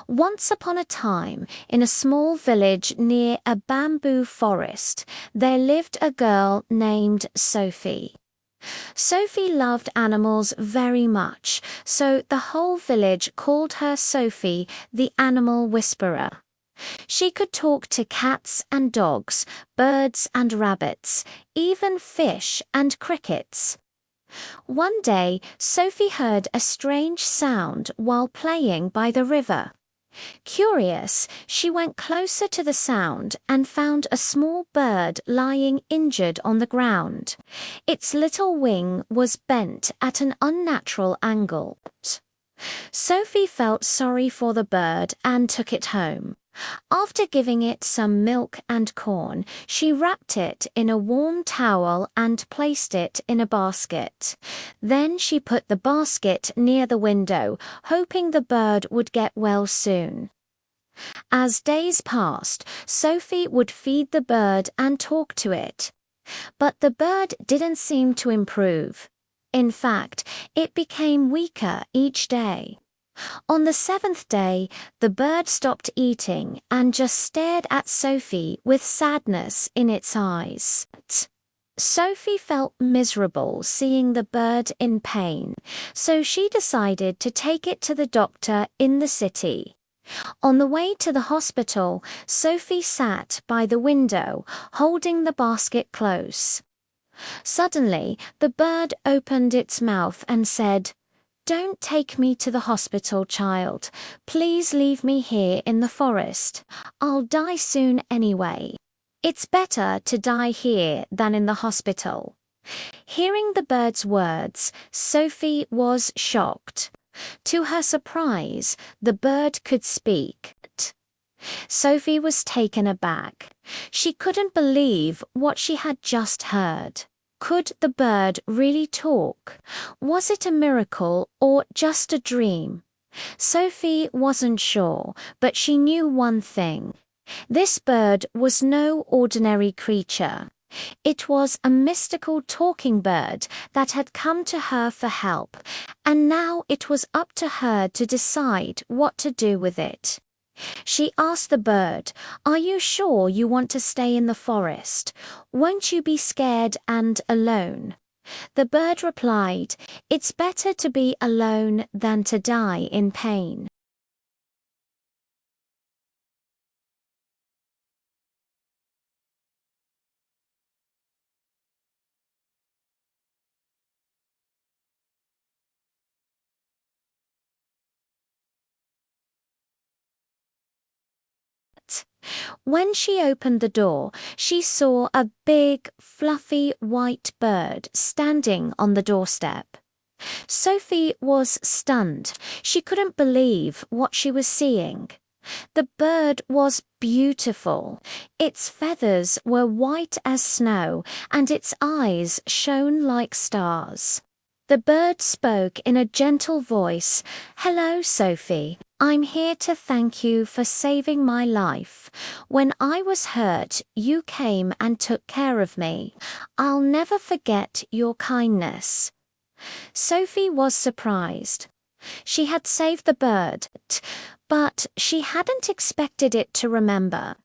Once upon a time, in a small village near a bamboo forest, there lived a girl named Sophie. Sophie loved animals very much, so the whole village called her Sophie the Animal Whisperer. She could talk to cats and dogs, birds and rabbits, even fish and crickets. One day, Sophie heard a strange sound while playing by the river. Curious, she went closer to the sound and found a small bird lying injured on the ground. Its little wing was bent at an unnatural angle. Sophie felt sorry for the bird and took it home. After giving it some milk and corn, she wrapped it in a warm towel and placed it in a basket. Then she put the basket near the window, hoping the bird would get well soon. As days passed, Sophie would feed the bird and talk to it. But the bird didn't seem to improve. In fact, it became weaker each day. On the seventh day, the bird stopped eating and just stared at Sophie with sadness in its eyes. Sophie felt miserable seeing the bird in pain, so she decided to take it to the doctor in the city. On the way to the hospital, Sophie sat by the window, holding the basket close. Suddenly, the bird opened its mouth and said, "Don't take me to the hospital, child. Please leave me here in the forest. I'll die soon anyway. It's better to die here than in the hospital." Hearing the bird's words, Sophie was shocked. To her surprise, the bird could speak. Sophie was taken aback. She couldn't believe what she had just heard. Could the bird really talk? Was it a miracle or just a dream? Sophie wasn't sure, but she knew one thing. This bird was no ordinary creature. It was a mystical talking bird that had come to her for help, and now it was up to her to decide what to do with it. She asked the bird, "Are you sure you want to stay in the forest? Won't you be scared and alone?" The bird replied, "It's better to be alone than to die in pain." When she opened the door, she saw a big, fluffy white bird standing on the doorstep. Sophie was stunned. She couldn't believe what she was seeing. The bird was beautiful. Its feathers were white as snow, and its eyes shone like stars. The bird spoke in a gentle voice. "Hello, Sophie. I'm here to thank you for saving my life. When I was hurt, you came and took care of me. I'll never forget your kindness." Sophie was surprised. She had saved the bird, but she hadn't expected it to remember.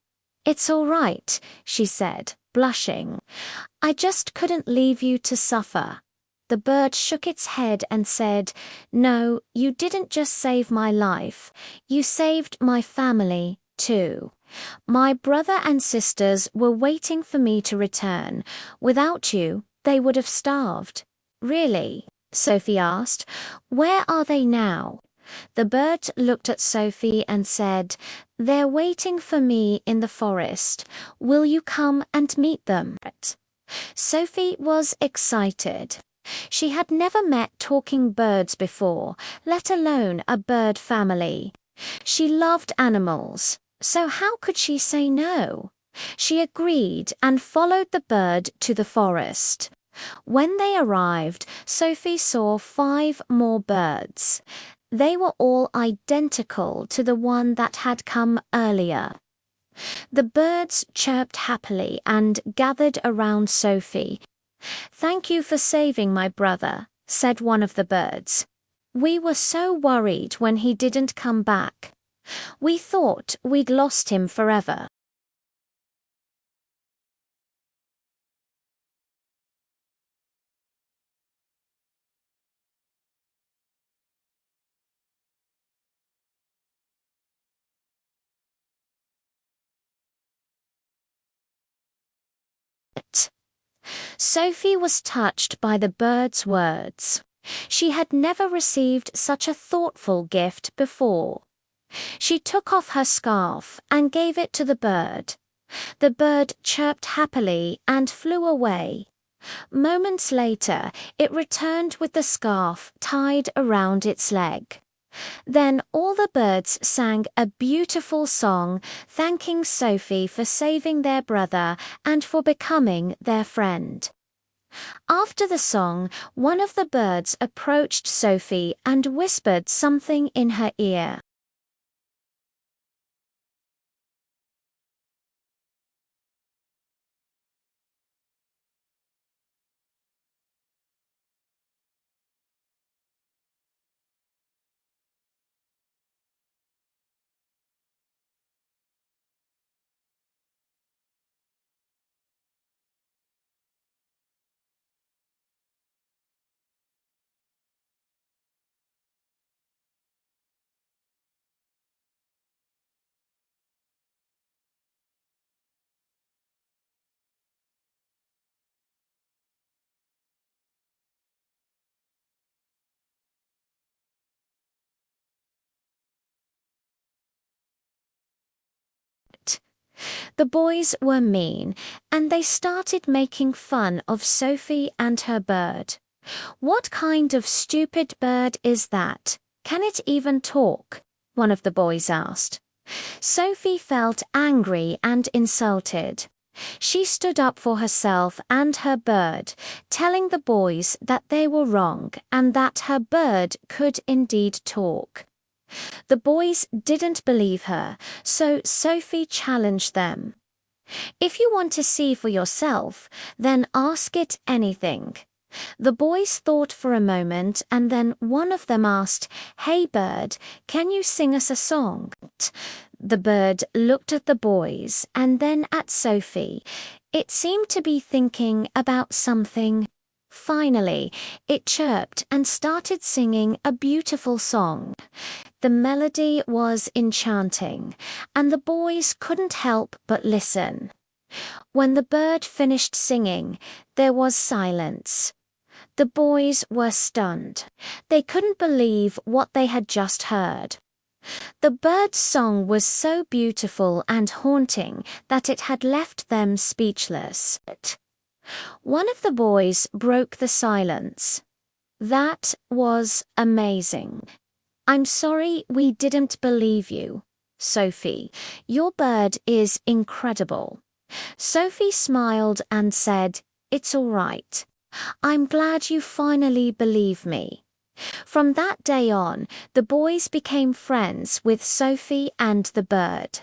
"It's all right," she said, blushing. "I just couldn't leave you to suffer." The bird shook its head and said, "No, you didn't just save my life. You saved my family, too. My brother and sisters were waiting for me to return. Without you, they would have starved." "Really?" Sophie asked. "Where are they now?" The bird looked at Sophie and said, "They're waiting for me in the forest. Will you come and meet them?" Sophie was excited. She had never met talking birds before, let alone a bird family. She loved animals, so how could she say no? She agreed and followed the bird to the forest. When they arrived, Sophie saw 5 more birds. They were all identical to the one that had come earlier. The birds chirped happily and gathered around Sophie. "Thank you for saving my brother," said one of the birds. "We were so worried when he didn't come back." We thought we'd lost him forever. Sophie was touched by the bird's words. She had never received such a thoughtful gift before. She took off her scarf and gave it to the bird. The bird chirped happily and flew away. Moments later, it returned with the scarf tied around its leg. Then all the birds sang a beautiful song, thanking Sophie for saving their brother and for becoming their friend. After the song, one of the birds approached Sophie and whispered something in her ear. The boys were mean, and they started making fun of Sophie and her bird. "What kind of stupid bird is that? Can it even talk?" one of the boys asked. Sophie felt angry and insulted. She stood up for herself and her bird, telling the boys that they were wrong and that her bird could indeed talk. The boys didn't believe her, so Sophie challenged them. "If you want to see for yourself, then ask it anything." The boys thought for a moment, and then one of them asked, "Hey bird, can you sing us a song?" The bird looked at the boys and then at Sophie. It seemed to be thinking about something. Finally, it chirped and started singing a beautiful song. The melody was enchanting, and the boys couldn't help but listen. When the bird finished singing, there was silence. The boys were stunned. They couldn't believe what they had just heard. The bird's song was so beautiful and haunting that it had left them speechless. One of the boys broke the silence. "That was amazing. I'm sorry we didn't believe you. Sophie, your bird is incredible." Sophie smiled and said, "It's all right. I'm glad you finally believe me." From that day on, the boys became friends with Sophie and the bird.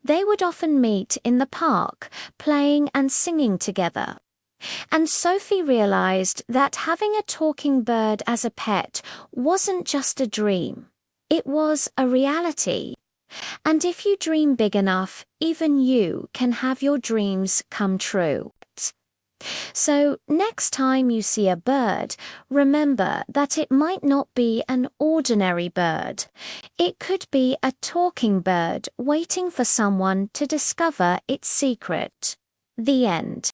They would often meet in the park, playing and singing together. And Sophie realized that having a talking bird as a pet wasn't just a dream. It was a reality. And if you dream big enough, even you can have your dreams come true. So next time you see a bird, remember that it might not be an ordinary bird. It could be a talking bird waiting for someone to discover its secret. The end.